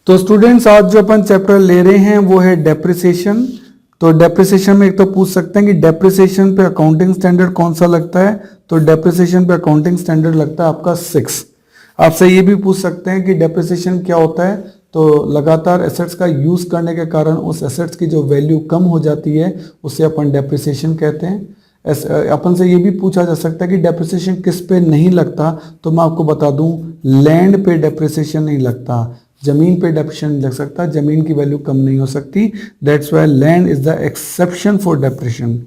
तो स्टूडेंट्स आज जो अपन चैप्टर ले रहे हैं वो है डेप्रिसिएशन। तो डेप्रिसिएशन में एक तो पूछ सकते हैं कि डेप्रिसिएशन पे अकाउंटिंग स्टैंडर्ड कौन सा लगता है। तो डेप्रिसिएशन पे अकाउंटिंग स्टैंडर्ड लगता है आपका 6। आपसे ये भी पूछ सकते हैं कि डेप्रिसिएशन क्या होता है। तो लगातार एसेट्स का यूज करने के कारण उस एसेट्स की जो वैल्यू कम हो जाती है उसे अपन डेप्रिसिएशन कहते हैं। अपन से ये भी पूछा जा सकता है कि डेप्रिसिएशन किस पे नहीं लगता। तो मैं आपको बता दूं, लैंड पे डेप्रिसिएशन नहीं लगता, जमीन पे डेप्रिसिएशन नहीं लग सकता, जमीन की वैल्यू कम नहीं हो सकती। That's why land is the exception for depreciation.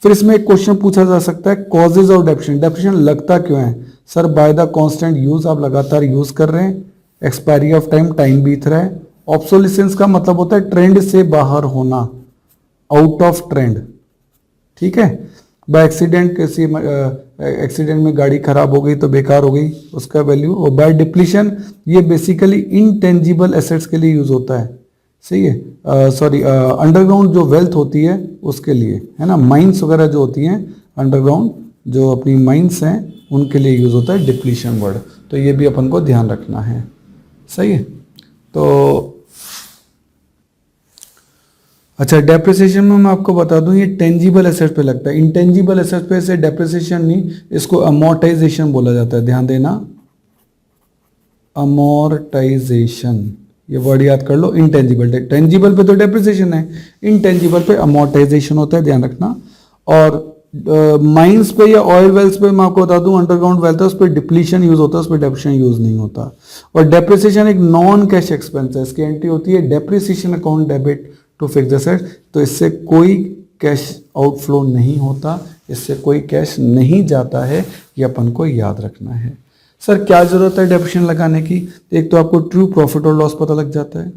फिर इसमें एक क्वेश्चन पूछा जा सकता है, कॉजेज ऑफ डेप्रिसिएशन, डेप्रिसिएशन लगता क्यों है। Sir by the constant use, आप लगातार यूज कर रहे हैं। एक्सपायरी ऑफ टाइम, टाइम बीत रहा है। ऑब्सोलिसेंस का मतलब होता है ट्रेंड से बाहर होना, आउट ऑफ ट्रेंड, ठीक है। बाय एक्सीडेंट, किसी एक्सीडेंट में गाड़ी खराब हो गई तो बेकार हो गई उसका वैल्यू। और बाय डिप्लीशन, ये बेसिकली इनटेंजिबल एसेट्स के लिए यूज होता है, सही है। सॉरी, अंडरग्राउंड जो वेल्थ होती है उसके लिए, है ना, माइंस वगैरह जो होती हैं अंडरग्राउंड, जो अपनी माइंस हैं उनके लिए यूज होता है डिप्लीशन वर्ड। तो ये भी अपन को ध्यान रखना है, सही है। तो अच्छा, डेप्रिसिएशन में मैं आपको बता दूं, ये टेंजिबल एसेट पे लगता है, इंटेंजिबल एसेट पे से डेप्रिसिएशन नहीं, इसको अमोर्टाइजेशन बोला जाता है, ध्यान देना, अमोर्टाइजेशन, ये वर्ड याद कर लो। इंटेंजिबल, टेंजिबल पे तो डेप्रिसिएशन है, इंटेंजिबल पे अमोर्टाइजेशन होता है, ध्यान रखना। और माइंस पे या ऑयल वेल्स पे मैं आपको बता दूं, अंडरग्राउंड वेल्थ है उस पर डिप्लीशन यूज होता है, उस पर डेप्रिसिएशन यूज नहीं होता। और डेप्रिसिएशन एक नॉन कैश एक्सपेंस है, इसकी एंट्री होती है depreciation account debit to fix asset. तो इससे कोई कैश आउटफ्लो नहीं होता, इससे कोई कैश नहीं जाता है, ये अपन को याद रखना है। सर क्या जरूरत है डेप्रिसिएशन लगाने की। एक तो आपको ट्रू प्रॉफिट और लॉस पता लग जाता है,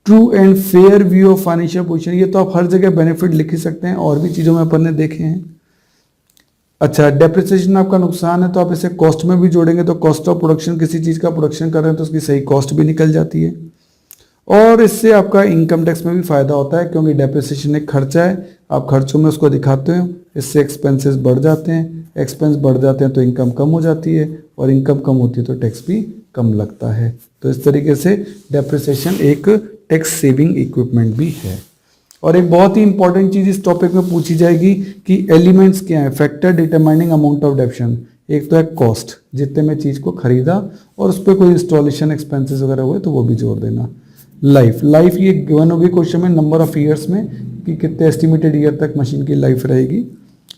true and fair view of financial position, ये तो आप हर जगह बेनिफिट लिख ही सकते हैं, और भी चीजों में अपन ने देखे हैं। अच्छा, डेप्रिसिएशन आपका नुकसान है तो आप इसे कॉस्ट में भी जोड़ेंगे, तो कॉस्ट ऑफ प्रोडक्शन, किसी चीज का प्रोडक्शन कर रहे हैं तो उसकी सही कॉस्ट भी निकल जाती है। और इससे आपका इनकम टैक्स में भी फायदा होता है, क्योंकि डेप्रिसिएशन एक खर्चा है, आप खर्चों में उसको दिखाते हो, इससे एक्सपेंसेस बढ़ जाते हैं, एक्सपेंस बढ़ जाते हैं तो इनकम कम हो जाती है, और इनकम कम होती है तो टैक्स भी कम लगता है। तो इस तरीके से डेप्रिसिएशन एक टैक्स सेविंग इक्विपमेंट भी है। और एक बहुत ही इंपॉर्टेंट चीज इस टॉपिक में पूछी जाएगी कि एलिमेंट्स क्या है, factor determining amount of depreciation. एक तो है कॉस्ट, जितने में चीज को खरीदा और उस पर कोई इंस्टॉलेशन एक्सपेंसेस वगैरह हुए तो वो भी जोड़ देना। लाइफ ये गिवन होगी क्वेश्चन में, नंबर ऑफ ईयर्स में, कि कितने एस्टिमेटेड ईयर तक मशीन की लाइफ रहेगी।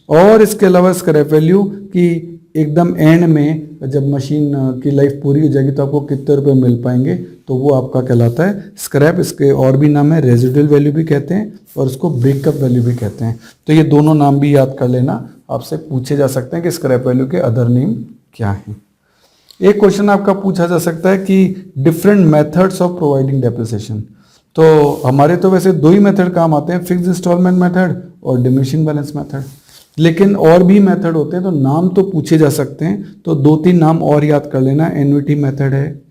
और इसके अलावा स्क्रैप वैल्यू, कि एकदम एंड में जब मशीन की लाइफ पूरी हो जाएगी तो आपको कितने रुपए मिल पाएंगे, तो वो आपका कहलाता है स्क्रैप। इसके और भी नाम है, रेजिडुअल वैल्यू भी कहते हैं और इसको ब्रेकअप वैल्यू भी कहते हैं। तो ये दोनों नाम भी याद कर लेना, आपसे पूछे जा सकते हैं कि स्क्रैप वैल्यू के अदर नेम क्या हैं। एक क्वेश्चन आपका पूछा जा सकता है कि different methods of providing depreciation. तो हमारे तो वैसे दो ही मेथड काम आते हैं, फिक्स्ड इंस्टॉलमेंट मेथड और डिमिनिशिंग बैलेंस मेथड, लेकिन और भी मेथड होते हैं तो नाम तो पूछे जा सकते हैं। तो 2-3 नाम और याद कर लेना, एन्युटी मेथड है,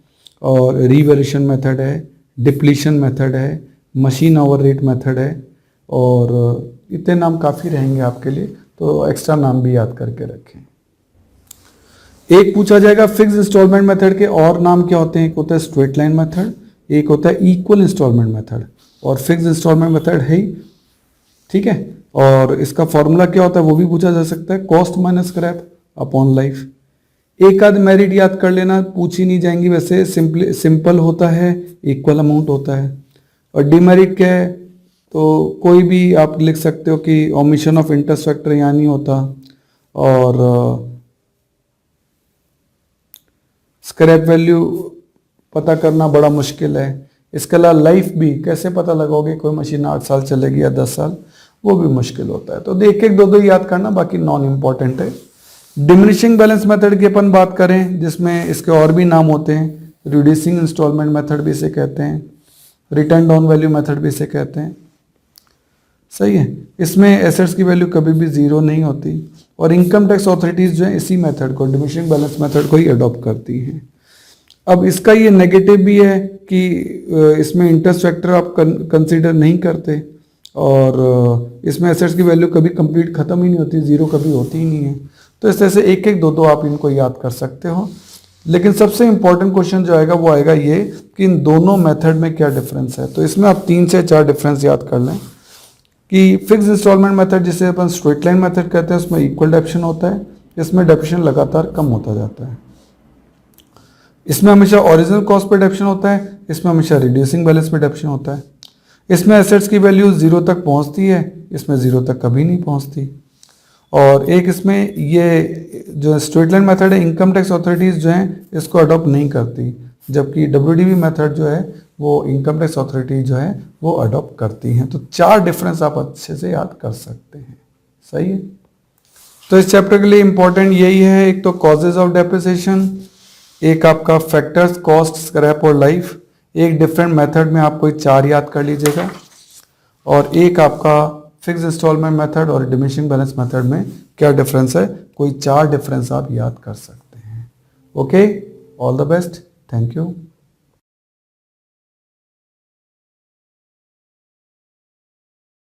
और रिवैल्यूएशन मेथड है, डिप्लीशन मेथड है, मशीन ओवर रेट मेथड है, और इतने नाम काफ़ी रहेंगे आपके लिए, तो एक्स्ट्रा नाम भी याद करके रखें। एक पूछा जाएगा फिक्स इंस्टॉलमेंट मेथड के और नाम क्या होते हैं। एक होता है स्ट्रेट लाइन मेथड, एक होता है इक्वल इंस्टॉलमेंट मेथड, और फिक्स इंस्टॉलमेंट मेथड है ही, ठीक है। और इसका फॉर्मूला क्या होता है वो भी पूछा जा सकता है, cost minus scrap upon life. एक आध मेरिट याद कर लेना, पूछी नहीं जाएंगी वैसे, सिंपल होता है, इक्वल अमाउंट होता है। और डिमेरिट क्या है, तो कोई भी आप लिख सकते हो कि ओमिशन ऑफ इंटरेस्ट फैक्टर यहाँ नहीं होता, और स्क्रैप वैल्यू पता करना बड़ा मुश्किल है। इसके अलावा लाइफ भी कैसे पता लगाओगे, कोई मशीन 8 साल चलेगी या 10 साल, वो भी मुश्किल होता है। तो एक एक दो दो याद करना, बाकी नॉन इम्पॉर्टेंट है। डिमिनिशिंग बैलेंस मेथड की अपन बात करें, जिसमें इसके और भी नाम होते हैं, रिड्यूसिंग इंस्टॉलमेंट मेथड भी इसे कहते हैं, रिटर्न डाउन वैल्यू मेथड भी इसे कहते हैं, सही है। इसमें एसेट्स की वैल्यू कभी भी जीरो नहीं होती, और इनकम टैक्स अथॉरिटीज जो है इसी मेथड को, डिमिनिशिंग बैलेंस मेथड को ही अडॉप्ट करती हैं। अब इसका ये नेगेटिव भी है कि इसमें इंटरेस्ट फैक्टर आप कंसीडर नहीं करते, और इसमें एसेट्स की वैल्यू कभी कंप्लीट खत्म ही नहीं होती, जीरो कभी होती ही नहीं है। तो इस तरह से एक एक दो दो आप इनको याद कर सकते हो। लेकिन सबसे इंपॉर्टेंट क्वेश्चन जो आएगा वो आएगा ये कि इन दोनों मेथड में क्या डिफरेंस है। तो इसमें आप 3 से 4 डिफरेंस याद कर लें कि फिक्स इंस्टॉलमेंट मेथड जिसे अपन स्ट्रेट लाइन मेथड कहते हैं उसमें इक्वल डेप्शन होता है, इसमें डेप्शन लगातार कम होता जाता है। इसमें हमेशा ओरिजिनल कॉस्ट पे डेप्शन होता है, इसमें हमेशा रिड्यूसिंग बैलेंस पे डेप्शन होता है। इसमें एसेट्स की वैल्यू 0 तक पहुंचती है, इसमें 0 तक कभी नहीं पहुंचती। और एक इसमें ये जो स्ट्रेट लाइन मेथड है इनकम टैक्स अथॉरिटीज़ जो हैं इसको अडॉप्ट नहीं करती, जबकि WDV मेथड जो है वो इनकम टैक्स अथॉरिटी जो है वो अडॉप्ट करती हैं। तो 4 डिफरेंस आप अच्छे से याद कर सकते हैं। सही है। तो इस चैप्टर के लिए इंपॉर्टेंट यही है, एक तो कॉजेज ऑफ डेप्रिसिएशन, एक आपका फैक्टर्स कॉस्ट स्क्रैप और लाइफ, एक डिफरेंट मेथड में आप कोई 4 याद कर लीजिएगा, और एक आपका फिक्स इंस्टॉलमेंट मेथड और डिमिनिशिंग बैलेंस मेथड में क्या डिफरेंस है, कोई 4 डिफरेंस आप याद कर सकते हैं। Okay, all the best, thank you.